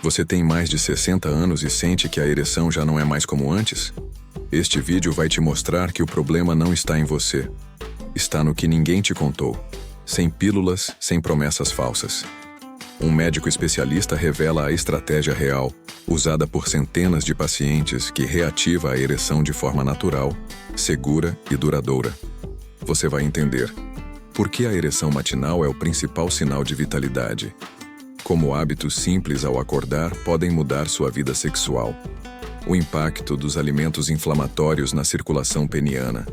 Você tem mais de 60 anos e sente que a ereção já não é mais como antes? Este vídeo vai te mostrar que o problema não está em você. Está no que ninguém te contou. Sem pílulas, sem promessas falsas. Um médico especialista revela a estratégia real, usada por centenas de pacientes, que reativa a ereção de forma natural, segura e duradoura. Você vai entender por que a ereção matinal é o principal sinal de vitalidade. Como hábitos simples ao acordar podem mudar sua vida sexual. O impacto dos alimentos inflamatórios na circulação peniana.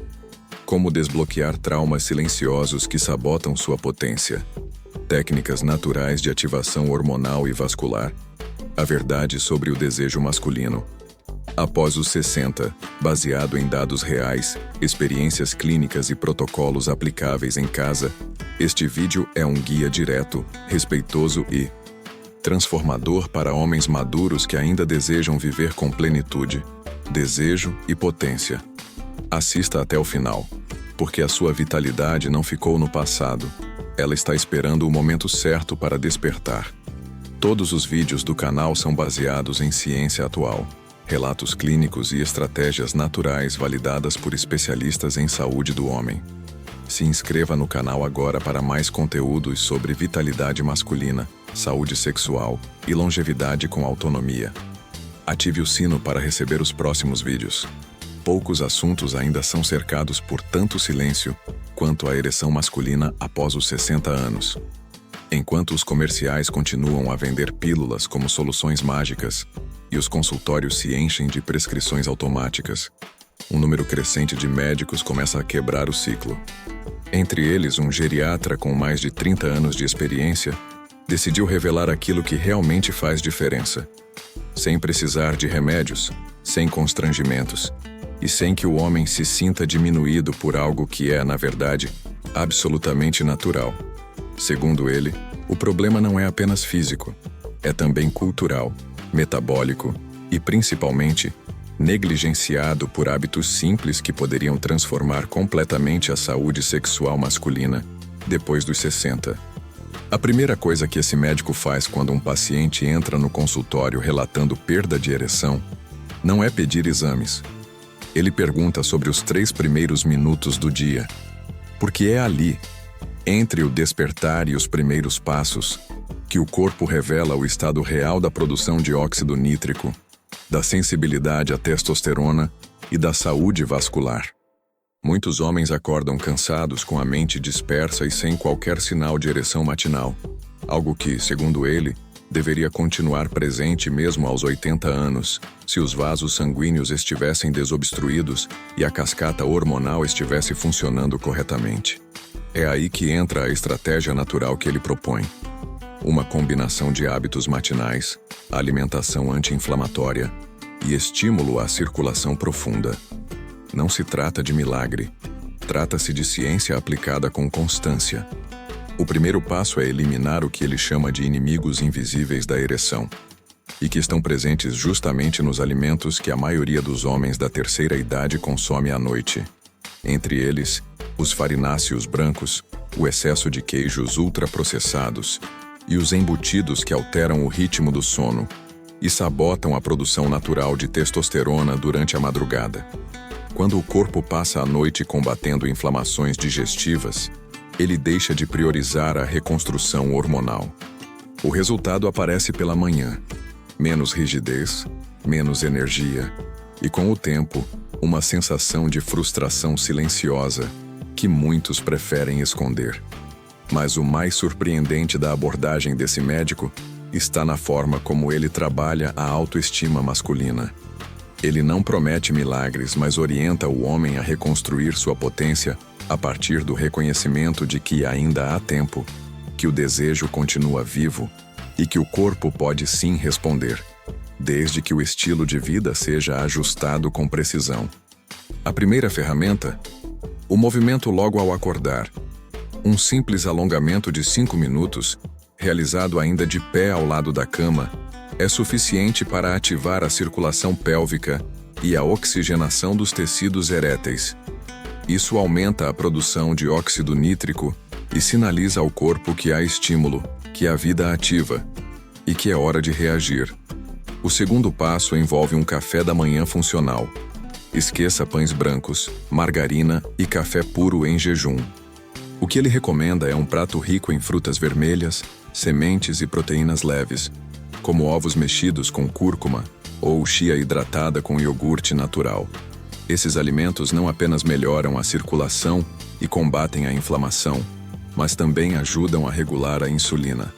Como desbloquear traumas silenciosos que sabotam sua potência. Técnicas naturais de ativação hormonal e vascular. A verdade sobre o desejo masculino. Após os 60, baseado em dados reais, experiências clínicas e protocolos aplicáveis em casa, este vídeo é um guia direto, respeitoso e transformador para homens maduros que ainda desejam viver com plenitude, desejo e potência. Assista até o final, porque a sua vitalidade não ficou no passado. Ela está esperando o momento certo para despertar. Todos os vídeos do canal são baseados em ciência atual, relatos clínicos e estratégias naturais validadas por especialistas em saúde do homem. Se inscreva no canal agora para mais conteúdos sobre vitalidade masculina, saúde sexual e longevidade com autonomia. Ative o sino para receber os próximos vídeos. Poucos assuntos ainda são cercados por tanto silêncio quanto a ereção masculina após os 60 anos. Enquanto os comerciais continuam a vender pílulas como soluções mágicas e os consultórios se enchem de prescrições automáticas, um número crescente de médicos começa a quebrar o ciclo. Entre eles, um geriatra com mais de 30 anos de experiência decidiu revelar aquilo que realmente faz diferença. Sem precisar de remédios, sem constrangimentos, e sem que o homem se sinta diminuído por algo que é, na verdade, absolutamente natural. Segundo ele, o problema não é apenas físico, é também cultural, metabólico e, principalmente, negligenciado por hábitos simples que poderiam transformar completamente a saúde sexual masculina depois dos 60. A primeira coisa que esse médico faz quando um paciente entra no consultório relatando perda de ereção não é pedir exames. Ele pergunta sobre os 3 primeiros minutos do dia, porque é ali, entre o despertar e os primeiros passos, que o corpo revela o estado real da produção de óxido nítrico, da sensibilidade à testosterona e da saúde vascular. Muitos homens acordam cansados, com a mente dispersa e sem qualquer sinal de ereção matinal, algo que, segundo ele, deveria continuar presente mesmo aos 80 anos, se os vasos sanguíneos estivessem desobstruídos e a cascata hormonal estivesse funcionando corretamente. É aí que entra a estratégia natural que ele propõe. Uma combinação de hábitos matinais, alimentação anti-inflamatória e estímulo à circulação profunda. Não se trata de milagre, trata-se de ciência aplicada com constância. O primeiro passo é eliminar o que ele chama de inimigos invisíveis da ereção, e que estão presentes justamente nos alimentos que a maioria dos homens da terceira idade consome à noite. Entre eles, os farináceos brancos, o excesso de queijos ultraprocessados e os embutidos que alteram o ritmo do sono e sabotam a produção natural de testosterona durante a madrugada. Quando o corpo passa a noite combatendo inflamações digestivas, ele deixa de priorizar a reconstrução hormonal. O resultado aparece pela manhã: menos rigidez, menos energia e, com o tempo, uma sensação de frustração silenciosa que muitos preferem esconder. Mas o mais surpreendente da abordagem desse médico está na forma como ele trabalha a autoestima masculina. Ele não promete milagres, mas orienta o homem a reconstruir sua potência a partir do reconhecimento de que ainda há tempo, que o desejo continua vivo e que o corpo pode sim responder, desde que o estilo de vida seja ajustado com precisão. A primeira ferramenta? O movimento logo ao acordar. Um simples alongamento de 5 minutos, realizado ainda de pé ao lado da cama, é suficiente para ativar a circulação pélvica e a oxigenação dos tecidos eréteis. Isso aumenta a produção de óxido nítrico e sinaliza ao corpo que há estímulo, que há vida ativa. e que é hora de reagir. O segundo passo envolve um café da manhã funcional. Esqueça pães brancos, margarina e café puro em jejum. O que ele recomenda é um prato rico em frutas vermelhas, sementes e proteínas leves, como ovos mexidos com cúrcuma ou chia hidratada com iogurte natural. Esses alimentos não apenas melhoram a circulação e combatem a inflamação, mas também ajudam a regular a insulina,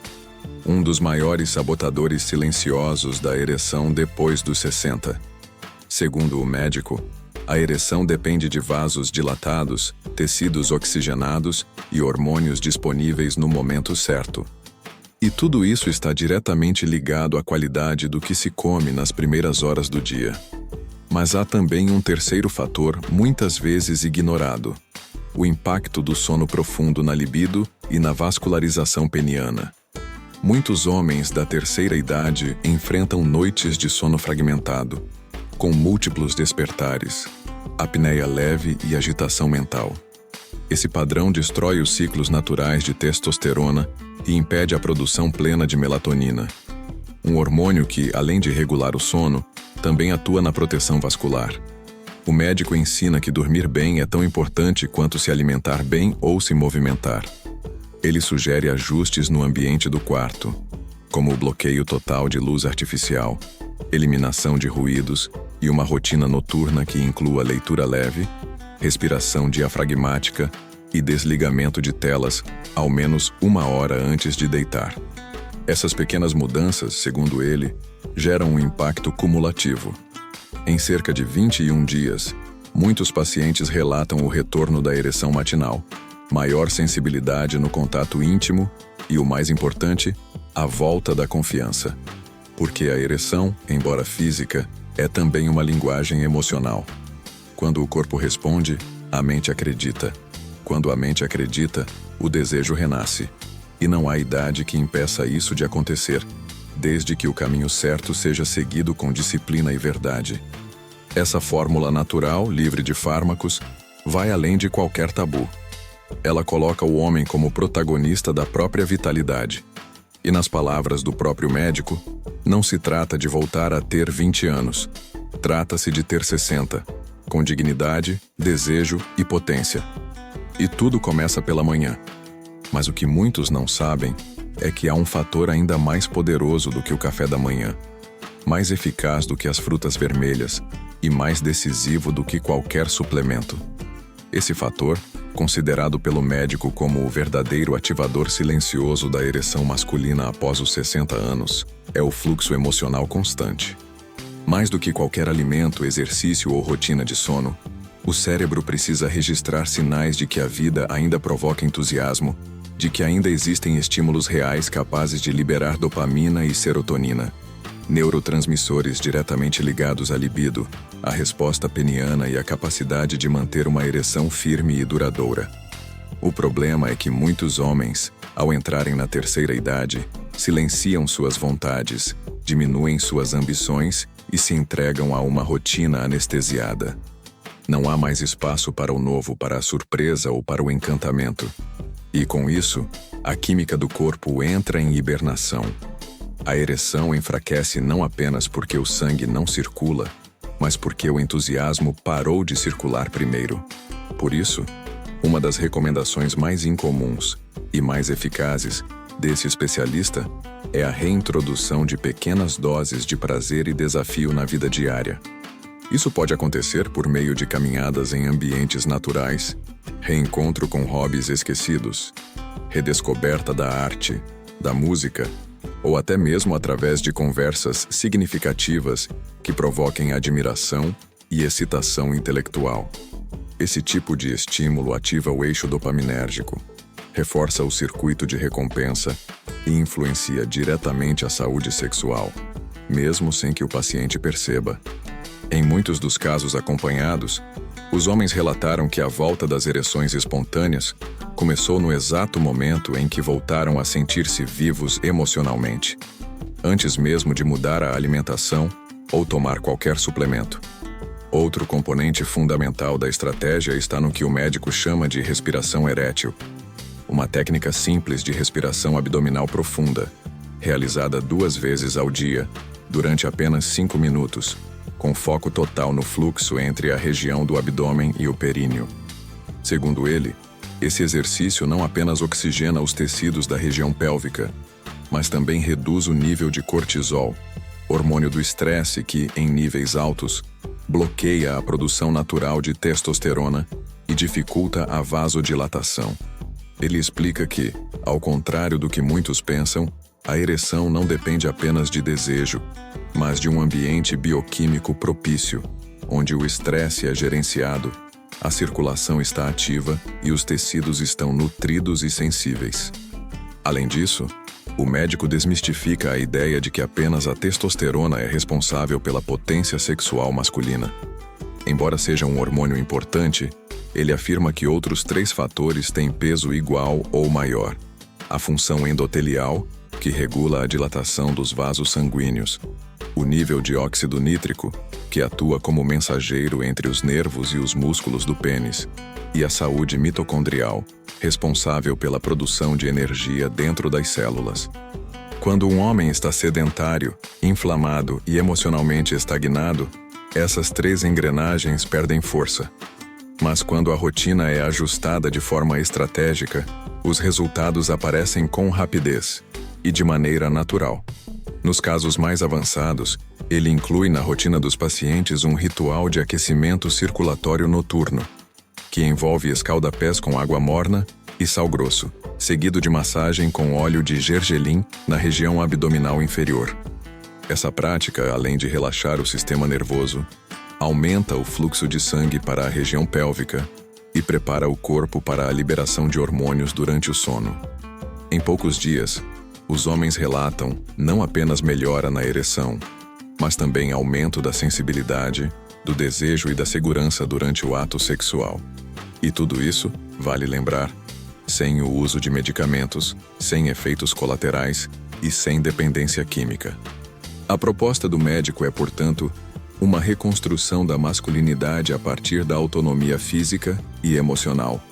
um dos maiores sabotadores silenciosos da ereção depois dos 60. Segundo o médico, a ereção depende de vasos dilatados, tecidos oxigenados e hormônios disponíveis no momento certo. E tudo isso está diretamente ligado à qualidade do que se come nas primeiras horas do dia. Mas há também um terceiro fator muitas vezes ignorado: o impacto do sono profundo na libido e na vascularização peniana. Muitos homens da terceira idade enfrentam noites de sono fragmentado, com múltiplos despertares, apneia leve e agitação mental. Esse padrão destrói os ciclos naturais de testosterona e impede a produção plena de melatonina, um hormônio que, além de regular o sono, também atua na proteção vascular. O médico ensina que dormir bem é tão importante quanto se alimentar bem ou se movimentar. Ele sugere ajustes no ambiente do quarto, como o bloqueio total de luz artificial, eliminação de ruídos e uma rotina noturna que inclua leitura leve, respiração diafragmática e desligamento de telas ao menos 1 hora antes de deitar. Essas pequenas mudanças, segundo ele, geram um impacto cumulativo. Em cerca de 21 dias, muitos pacientes relatam o retorno da ereção matinal, maior sensibilidade no contato íntimo e, o mais importante, a volta da confiança. Porque a ereção, embora física, é também uma linguagem emocional. Quando o corpo responde, a mente acredita. Quando a mente acredita, o desejo renasce. E não há idade que impeça isso de acontecer, desde que o caminho certo seja seguido com disciplina e verdade. Essa fórmula natural, livre de fármacos, vai além de qualquer tabu. Ela coloca o homem como protagonista da própria vitalidade. E nas palavras do próprio médico, não se trata de voltar a ter 20 anos. Trata-se de ter 60, com dignidade, desejo e potência. E tudo começa pela manhã. Mas o que muitos não sabem é que há um fator ainda mais poderoso do que o café da manhã, mais eficaz do que as frutas vermelhas e mais decisivo do que qualquer suplemento. Esse fator, considerado pelo médico como o verdadeiro ativador silencioso da ereção masculina após os 60 anos, é o fluxo emocional constante. Mais do que qualquer alimento, exercício ou rotina de sono, o cérebro precisa registrar sinais de que a vida ainda provoca entusiasmo, de que ainda existem estímulos reais capazes de liberar dopamina e serotonina, neurotransmissores diretamente ligados à libido, à resposta peniana e à capacidade de manter uma ereção firme e duradoura. O problema é que muitos homens, ao entrarem na terceira idade, silenciam suas vontades, diminuem suas ambições e se entregam a uma rotina anestesiada. Não há mais espaço para o novo, para a surpresa ou para o encantamento. E com isso, a química do corpo entra em hibernação. A ereção enfraquece não apenas porque o sangue não circula, mas porque o entusiasmo parou de circular primeiro. Por isso, uma das recomendações mais incomuns e mais eficazes desse especialista é a reintrodução de pequenas doses de prazer e desafio na vida diária. Isso pode acontecer por meio de caminhadas em ambientes naturais, reencontro com hobbies esquecidos, redescoberta da arte, da música, ou até mesmo através de conversas significativas que provoquem admiração e excitação intelectual. Esse tipo de estímulo ativa o eixo dopaminérgico, reforça o circuito de recompensa e influencia diretamente a saúde sexual, mesmo sem que o paciente perceba. Em muitos dos casos acompanhados, os homens relataram que a volta das ereções espontâneas começou no exato momento em que voltaram a sentir-se vivos emocionalmente, antes mesmo de mudar a alimentação ou tomar qualquer suplemento. Outro componente fundamental da estratégia está no que o médico chama de respiração erétil, uma técnica simples de respiração abdominal profunda, realizada 2 vezes ao dia, durante apenas 5 minutos, com foco total no fluxo entre a região do abdômen e o períneo. Segundo ele, esse exercício não apenas oxigena os tecidos da região pélvica, mas também reduz o nível de cortisol, hormônio do estresse que, em níveis altos, bloqueia a produção natural de testosterona e dificulta a vasodilatação. Ele explica que, ao contrário do que muitos pensam, a ereção não depende apenas de desejo, mas de um ambiente bioquímico propício, onde o estresse é gerenciado, a circulação está ativa e os tecidos estão nutridos e sensíveis. Além disso, o médico desmistifica a ideia de que apenas a testosterona é responsável pela potência sexual masculina. Embora seja um hormônio importante, ele afirma que outros 3 fatores têm peso igual ou maior: a função endotelial, que regula a dilatação dos vasos sanguíneos, o nível de óxido nítrico, que atua como mensageiro entre os nervos e os músculos do pênis, e a saúde mitocondrial, responsável pela produção de energia dentro das células. Quando um homem está sedentário, inflamado e emocionalmente estagnado, essas 3 engrenagens perdem força. Mas quando a rotina é ajustada de forma estratégica, os resultados aparecem com rapidez e de maneira natural. Nos casos mais avançados, ele inclui na rotina dos pacientes um ritual de aquecimento circulatório noturno, que envolve escaldapés com água morna e sal grosso, seguido de massagem com óleo de gergelim na região abdominal inferior. Essa prática, além de relaxar o sistema nervoso, aumenta o fluxo de sangue para a região pélvica e prepara o corpo para a liberação de hormônios durante o sono. Em poucos dias, os homens relatam não apenas melhora na ereção, mas também aumento da sensibilidade, do desejo e da segurança durante o ato sexual. E tudo isso, vale lembrar, sem o uso de medicamentos, sem efeitos colaterais e sem dependência química. A proposta do médico é, portanto, uma reconstrução da masculinidade a partir da autonomia física e emocional.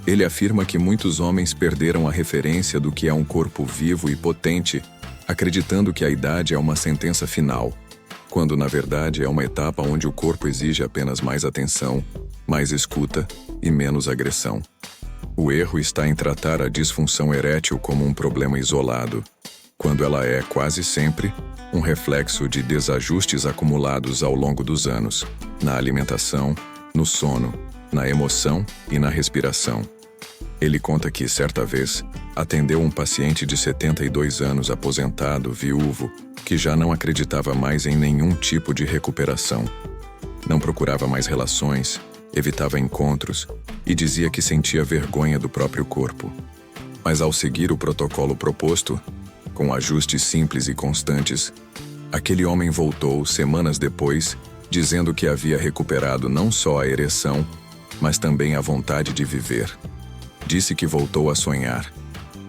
Ele afirma que muitos homens perderam a referência do que é um corpo vivo e potente, acreditando que a idade é uma sentença final, quando na verdade é uma etapa onde o corpo exige apenas mais atenção, mais escuta e menos agressão. O erro está em tratar a disfunção erétil como um problema isolado, quando ela é, quase sempre, um reflexo de desajustes acumulados ao longo dos anos, na alimentação, no sono, na emoção e na respiração. Ele conta que, certa vez, atendeu um paciente de 72 anos aposentado, viúvo, que já não acreditava mais em nenhum tipo de recuperação. Não procurava mais relações, evitava encontros e dizia que sentia vergonha do próprio corpo. Mas ao seguir o protocolo proposto, com ajustes simples e constantes, aquele homem voltou, semanas depois, dizendo que havia recuperado não só a ereção, mas também a vontade de viver. Disse que voltou a sonhar,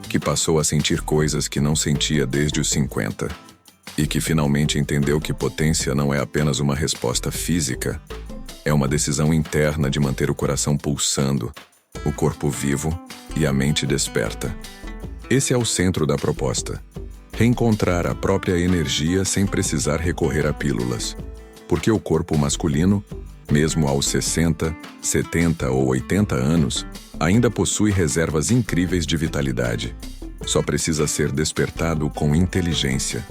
que passou a sentir coisas que não sentia desde os 50, e que finalmente entendeu que potência não é apenas uma resposta física, é uma decisão interna de manter o coração pulsando, o corpo vivo e a mente desperta. Esse é o centro da proposta. Reencontrar a própria energia sem precisar recorrer a pílulas. Porque o corpo masculino, mesmo aos 60, 70 ou 80 anos, ainda possui reservas incríveis de vitalidade. Só precisa ser despertado com inteligência.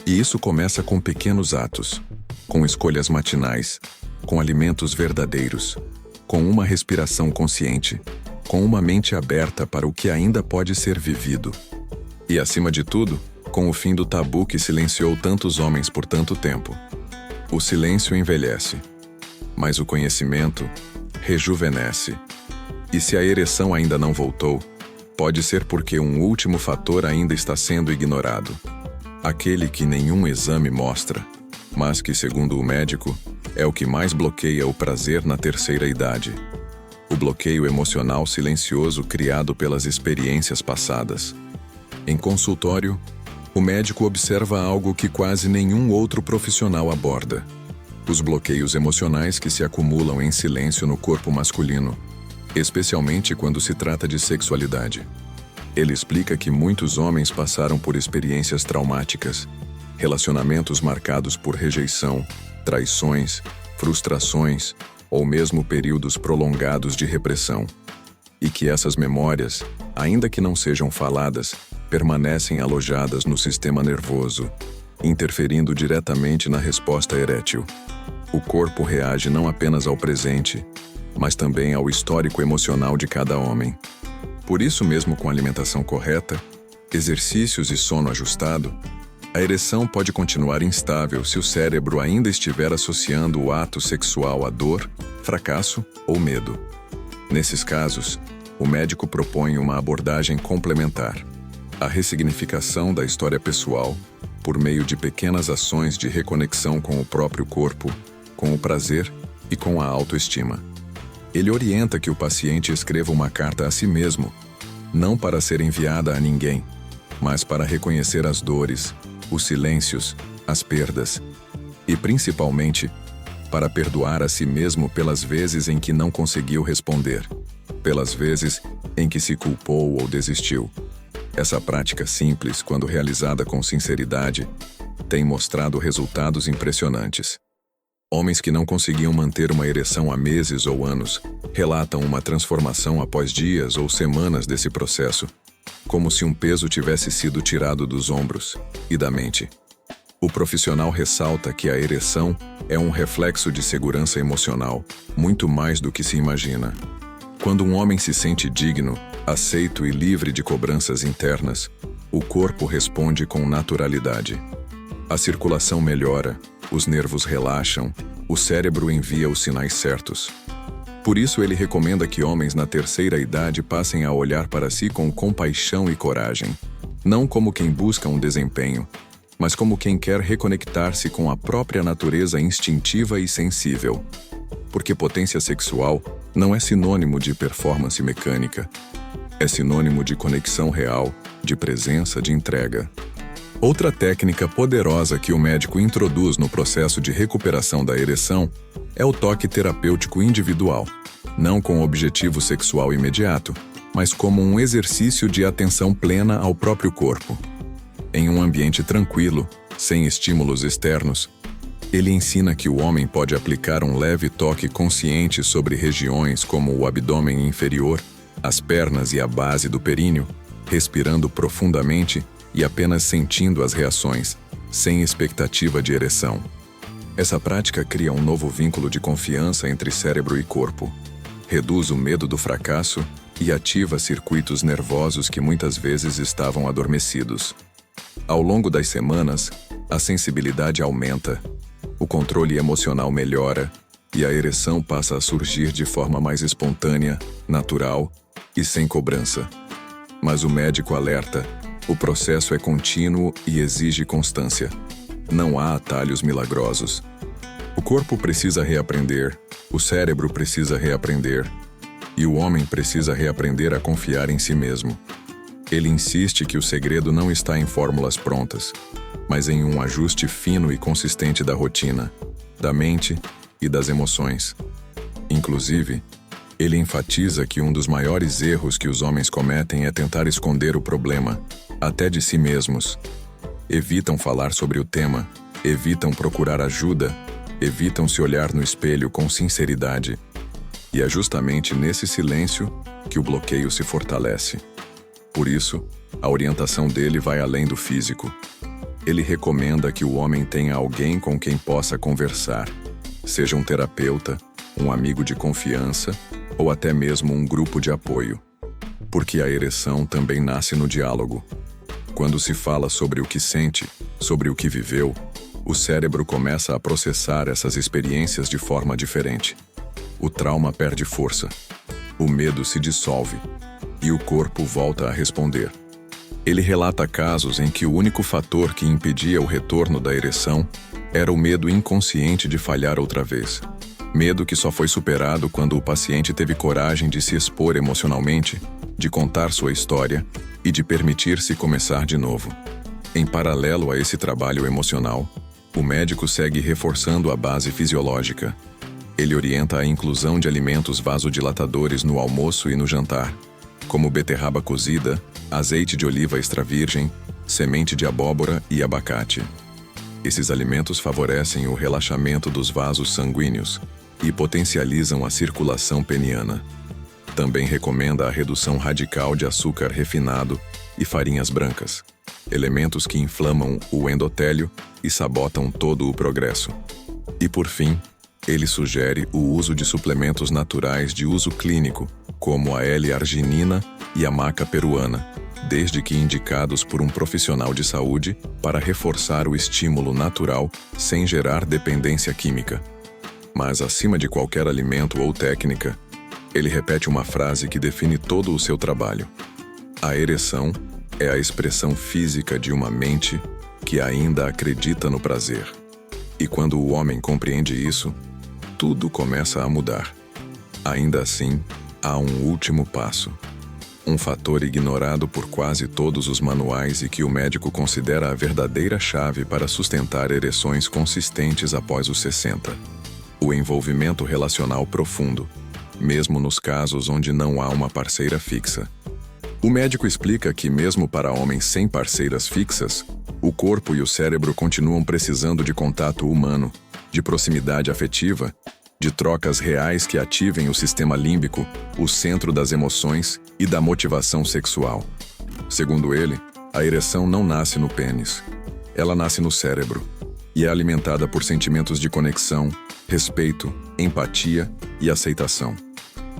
E isso começa com pequenos atos, com escolhas matinais, com alimentos verdadeiros, com uma respiração consciente, com uma mente aberta para o que ainda pode ser vivido. E, acima de tudo, com o fim do tabu que silenciou tantos homens por tanto tempo. O silêncio envelhece, mas o conhecimento rejuvenesce. E se a ereção ainda não voltou, pode ser porque um último fator ainda está sendo ignorado. Aquele que nenhum exame mostra, mas que, segundo o médico, é o que mais bloqueia o prazer na terceira idade. O bloqueio emocional silencioso criado pelas experiências passadas. Em consultório, o médico observa algo que quase nenhum outro profissional aborda: os bloqueios emocionais que se acumulam em silêncio no corpo masculino, especialmente quando se trata de sexualidade. Ele explica que muitos homens passaram por experiências traumáticas, relacionamentos marcados por rejeição, traições, frustrações ou mesmo períodos prolongados de repressão. E que essas memórias, ainda que não sejam faladas, permanecem alojadas no sistema nervoso, interferindo diretamente na resposta erétil. O corpo reage não apenas ao presente, mas também ao histórico emocional de cada homem. Por isso mesmo, com alimentação correta, exercícios e sono ajustado, a ereção pode continuar instável se o cérebro ainda estiver associando o ato sexual à dor, fracasso ou medo. Nesses casos, o médico propõe uma abordagem complementar: a ressignificação da história pessoal, por meio de pequenas ações de reconexão com o próprio corpo, com o prazer e com a autoestima. Ele orienta que o paciente escreva uma carta a si mesmo, não para ser enviada a ninguém, mas para reconhecer as dores, os silêncios, as perdas e, principalmente, para perdoar a si mesmo pelas vezes em que não conseguiu responder, pelas vezes em que se culpou ou desistiu. Essa prática simples, quando realizada com sinceridade, tem mostrado resultados impressionantes. Homens que não conseguiam manter uma ereção há meses ou anos relatam uma transformação após dias ou semanas desse processo, como se um peso tivesse sido tirado dos ombros e da mente. O profissional ressalta que a ereção é um reflexo de segurança emocional, muito mais do que se imagina. Quando um homem se sente digno, aceito e livre de cobranças internas, o corpo responde com naturalidade. A circulação melhora, os nervos relaxam, o cérebro envia os sinais certos. Por isso ele recomenda que homens na terceira idade passem a olhar para si com compaixão e coragem, não como quem busca um desempenho, mas como quem quer reconectar-se com a própria natureza instintiva e sensível. Porque potência sexual não é sinônimo de performance mecânica, é sinônimo de conexão real, de presença, de entrega. Outra técnica poderosa que o médico introduz no processo de recuperação da ereção é o toque terapêutico individual, não com objetivo sexual imediato, mas como um exercício de atenção plena ao próprio corpo. Em um ambiente tranquilo, sem estímulos externos, ele ensina que o homem pode aplicar um leve toque consciente sobre regiões como o abdômen inferior, as pernas e a base do períneo, respirando profundamente e apenas sentindo as reações, sem expectativa de ereção. Essa prática cria um novo vínculo de confiança entre cérebro e corpo, reduz o medo do fracasso e ativa circuitos nervosos que muitas vezes estavam adormecidos. Ao longo das semanas, a sensibilidade aumenta, o controle emocional melhora e a ereção passa a surgir de forma mais espontânea, natural e sem cobrança. Mas o médico alerta: o processo é contínuo e exige constância. Não há atalhos milagrosos. O corpo precisa reaprender, o cérebro precisa reaprender, e o homem precisa reaprender a confiar em si mesmo. Ele insiste que o segredo não está em fórmulas prontas, mas em um ajuste fino e consistente da rotina, da mente e das emoções. Inclusive, ele enfatiza que um dos maiores erros que os homens cometem é tentar esconder o problema, até de si mesmos. Evitam falar sobre o tema, evitam procurar ajuda, evitam se olhar no espelho com sinceridade. E é justamente nesse silêncio que o bloqueio se fortalece. Por isso, a orientação dele vai além do físico. Ele recomenda que o homem tenha alguém com quem possa conversar, seja um terapeuta, um amigo de confiança ou até mesmo um grupo de apoio. Porque a ereção também nasce no diálogo. Quando se fala sobre o que sente, sobre o que viveu, o cérebro começa a processar essas experiências de forma diferente. O trauma perde força, o medo se dissolve e o corpo volta a responder. Ele relata casos em que o único fator que impedia o retorno da ereção era o medo inconsciente de falhar outra vez. Medo que só foi superado quando o paciente teve coragem de se expor emocionalmente, de contar sua história e de permitir-se começar de novo. Em paralelo a esse trabalho emocional, o médico segue reforçando a base fisiológica. Ele orienta a inclusão de alimentos vasodilatadores no almoço e no jantar, como beterraba cozida, azeite de oliva extra virgem, semente de abóbora e abacate. Esses alimentos favorecem o relaxamento dos vasos sanguíneos e potencializam a circulação peniana. Também recomenda a redução radical de açúcar refinado e farinhas brancas, elementos que inflamam o endotélio e sabotam todo o progresso. E por fim, ele sugere o uso de suplementos naturais de uso clínico, como a L-arginina e a maca peruana, desde que indicados por um profissional de saúde para reforçar o estímulo natural sem gerar dependência química. Mas acima de qualquer alimento ou técnica, ele repete uma frase que define todo o seu trabalho. A ereção é a expressão física de uma mente que ainda acredita no prazer. E quando o homem compreende isso, tudo começa a mudar. Ainda assim, há um último passo. Um fator ignorado por quase todos os manuais e que o médico considera a verdadeira chave para sustentar ereções consistentes após os 60. O envolvimento relacional profundo, mesmo nos casos onde não há uma parceira fixa. O médico explica que, mesmo para homens sem parceiras fixas, o corpo e o cérebro continuam precisando de contato humano, de proximidade afetiva, de trocas reais que ativem o sistema límbico, o centro das emoções e da motivação sexual. Segundo ele, a ereção não nasce no pênis. Ela nasce no cérebro e é alimentada por sentimentos de conexão, respeito, empatia e aceitação.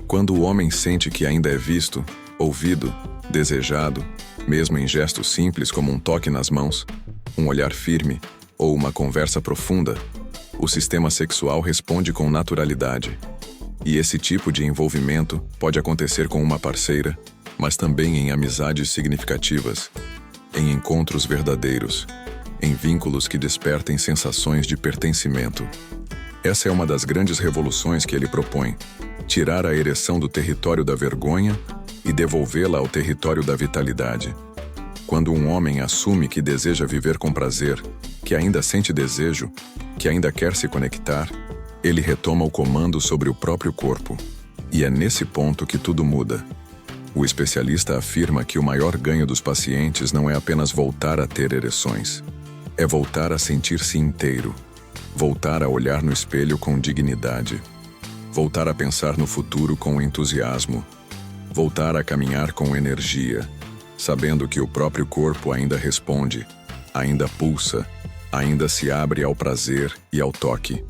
Quando o homem sente que ainda é visto, ouvido, desejado, mesmo em gestos simples como um toque nas mãos, um olhar firme ou uma conversa profunda, o sistema sexual responde com naturalidade. E esse tipo de envolvimento pode acontecer com uma parceira, mas também em amizades significativas, em encontros verdadeiros, em vínculos que despertem sensações de pertencimento. Essa é uma das grandes revoluções que ele propõe: tirar a ereção do território da vergonha e devolvê-la ao território da vitalidade. Quando um homem assume que deseja viver com prazer, que ainda sente desejo, que ainda quer se conectar, ele retoma o comando sobre o próprio corpo. E é nesse ponto que tudo muda. O especialista afirma que o maior ganho dos pacientes não é apenas voltar a ter ereções. É voltar a sentir-se inteiro, voltar a olhar no espelho com dignidade, voltar a pensar no futuro com entusiasmo, voltar a caminhar com energia, sabendo que o próprio corpo ainda responde, ainda pulsa, ainda se abre ao prazer e ao toque.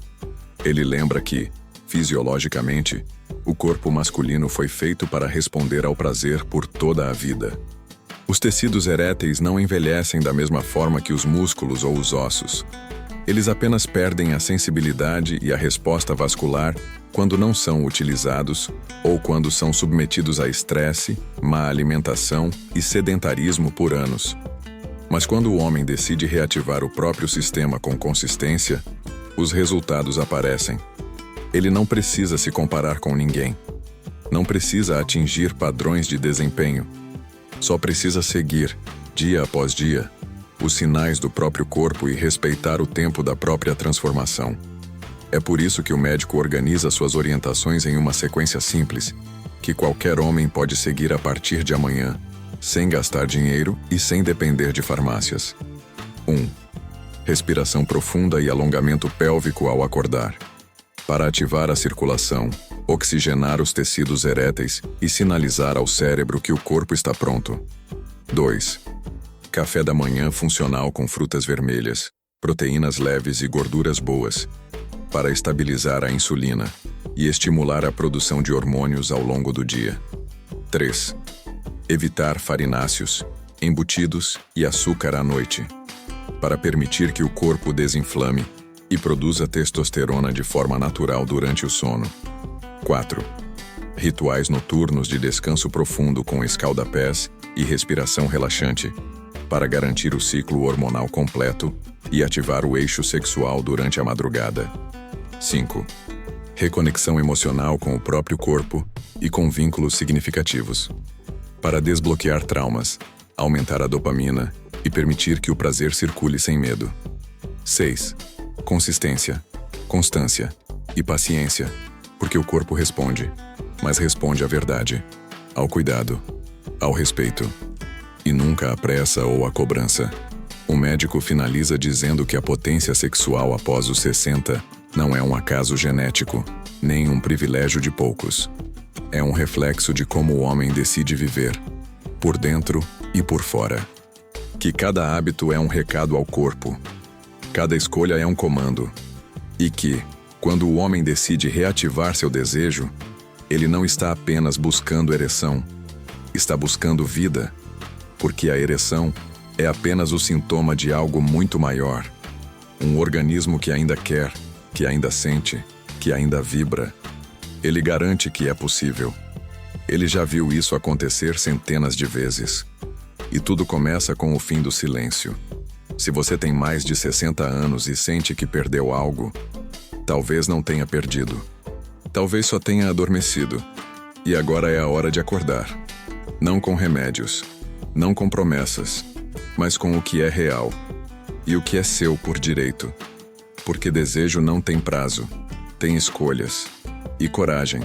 Ele lembra que, fisiologicamente, o corpo masculino foi feito para responder ao prazer por toda a vida. Os tecidos eréteis não envelhecem da mesma forma que os músculos ou os ossos. Eles apenas perdem a sensibilidade e a resposta vascular quando não são utilizados ou quando são submetidos a estresse, má alimentação e sedentarismo por anos. Mas quando o homem decide reativar o próprio sistema com consistência, os resultados aparecem. Ele não precisa se comparar com ninguém. Não precisa atingir padrões de desempenho. Só precisa seguir, dia após dia, os sinais do próprio corpo e respeitar o tempo da própria transformação. É por isso que o médico organiza suas orientações em uma sequência simples, que qualquer homem pode seguir a partir de amanhã, sem gastar dinheiro e sem depender de farmácias. 1. Respiração profunda e alongamento pélvico ao acordar. Para ativar a circulação, oxigenar os tecidos eréteis e sinalizar ao cérebro que o corpo está pronto. 2. Café da manhã funcional com frutas vermelhas, proteínas leves e gorduras boas, para estabilizar a insulina e estimular a produção de hormônios ao longo do dia. 3. Evitar farináceos, embutidos e açúcar à noite, para permitir que o corpo desinflame e produza testosterona de forma natural durante o sono. 4. Rituais noturnos de descanso profundo com escalda-pés e respiração relaxante, para garantir o ciclo hormonal completo e ativar o eixo sexual durante a madrugada. 5. Reconexão emocional com o próprio corpo e com vínculos significativos, para desbloquear traumas, aumentar a dopamina e permitir que o prazer circule sem medo. 6. Consistência, constância e paciência, porque o corpo responde, mas responde à verdade, ao cuidado, ao respeito. E nunca a pressa ou a cobrança. O médico finaliza dizendo que a potência sexual após os 60 não é um acaso genético, nem um privilégio de poucos. É um reflexo de como o homem decide viver, por dentro e por fora. Que cada hábito é um recado ao corpo, cada escolha é um comando. E que, quando o homem decide reativar seu desejo, ele não está apenas buscando ereção, está buscando vida, porque a ereção é apenas o sintoma de algo muito maior. Um organismo que ainda quer, que ainda sente, que ainda vibra. Ele garante que é possível. Ele já viu isso acontecer centenas de vezes. E tudo começa com o fim do silêncio. Se você tem mais de 60 anos e sente que perdeu algo, talvez não tenha perdido. Talvez só tenha adormecido. E agora é a hora de acordar. Não com remédios, não com promessas, mas com o que é real e o que é seu por direito. Porque desejo não tem prazo, tem escolhas e coragem.